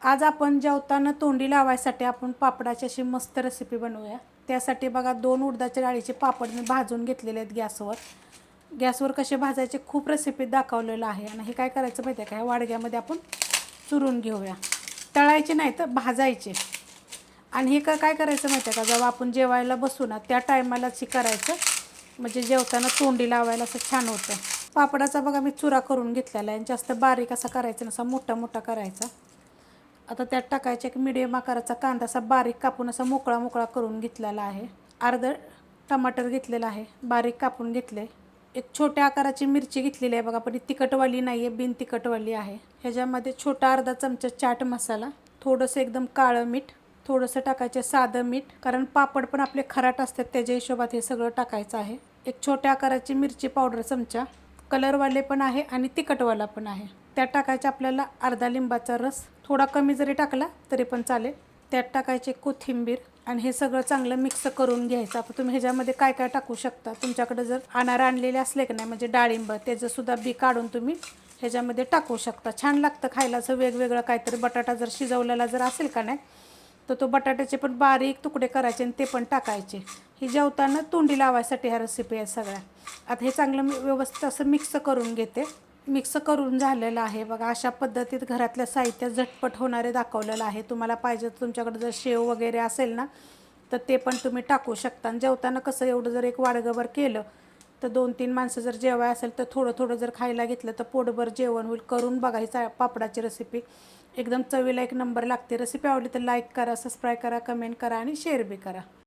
आज आपण जेवताना तोंडी लावायसाठी आपण पापडाची अशी मस्त रेसिपी बनवूया। त्यासाठी बघा 2 उडदाच्या डाळीचे पापड मी भाजून घेतलेले आहेत गॅसवर कसे भाजायचे खूप रेसिपीत दाखवलेलं आहे। आणि हे काय करायचं माहिती आहे का, वाडग्यामध्ये आपण चुरून घेऊया। तळायचे नाही तर भाजायचे। आणि हे काय करायचं माहिती आहे का, जेव्हा आपण जेवायला बसू ना त्या टायमालाच करायचं, म्हणजे जेवताना तोंडी लावायला असं छान होतं। पापडाचा बघा मी चुरा करून घेतलेला आहे। जास्त बारीक असा करायचा नसा, मोठा मोठा करायचा। आता त्यात टाकायचा एक मीडियम आकाराचा कांदा असा बारीक कापून असा मोकळा मोकळा करून घेतलेला आहे। अर्धा टमाटर घेतलेला आहे, बारीक कापून घेतले। एक छोट्या आकाराची मिरची घेतलेली आहे बघा, पण ही तिखटवाली नाही आहे, बिन तिखटवाली आहे। ह्याच्यामध्ये छोटा अर्धा चमचा चाट मसाला, थोडंसं एकदम काळं मीठ, थोडंसं टाकायचं साधं मीठ, कारण पापड पण आपले खराट असतात त्याच्या हिशोबात हे सगळं टाकायचं आहे। एक छोट्या आकाराची मिरची पावडर चमचा, कलरवाले पण आहे आणि तिखटवाला पण आहे। त्यात टाकायचं आपल्याला अर्धा लिंबाचा रस, थोडा कमी जरी टाकला तरी पण चालेल। त्यात टाकायचे कोथिंबीर आणि हे सगळं चांगलं मिक्स करून घ्यायचं। आता तुम्ही ह्याच्यामध्ये काय काय टाकू शकता, तुमच्याकडे जर अनार आणलेले असले की नाही, म्हणजे डाळिंब, त्याचं सुद्धा बी काढून तुम्ही ह्याच्यामध्ये टाकू शकता। छान लागतं खायला असं वेगवेगळं काहीतरी। बटाटा जर शिजवलेला जर असेल का नाही तर तो बटाट्याचे पण बारीक तुकडे करायचे आणि ते पण टाकायचे। ही जेवताना तोंडी लावायसाठी ह्या रेसिपी आहे सगळ्या। आता हे चांगलं व्यवस्थित असं मिक्स करून घेते। मिक्स करून झालेलं आहे बघा। अशा पद्धतीत घरातल्या साहित्य झटपट होणारे दाखवलेलं आहे। तुम्हाला पाहिजे तर तुमच्याकडे जर शेव वगैरे असेल ना तर ते पण तुम्ही टाकू शकता। आणि जेवताना कसं एवढं जर एक वाडगभर केलं तर 2-3 माणसं जर जेवाय असेल तर थोडं थोडं जर खायला घेतलं तर पोटभर जेवण होईल। करून बघा ही पापडाची रेसिपी, एकदम चवीला एक नंबर लागते। रेसिपी आवडली तर लाईक करा, सबस्क्राईब करा, कमेंट करा आणि शेअर बी करा।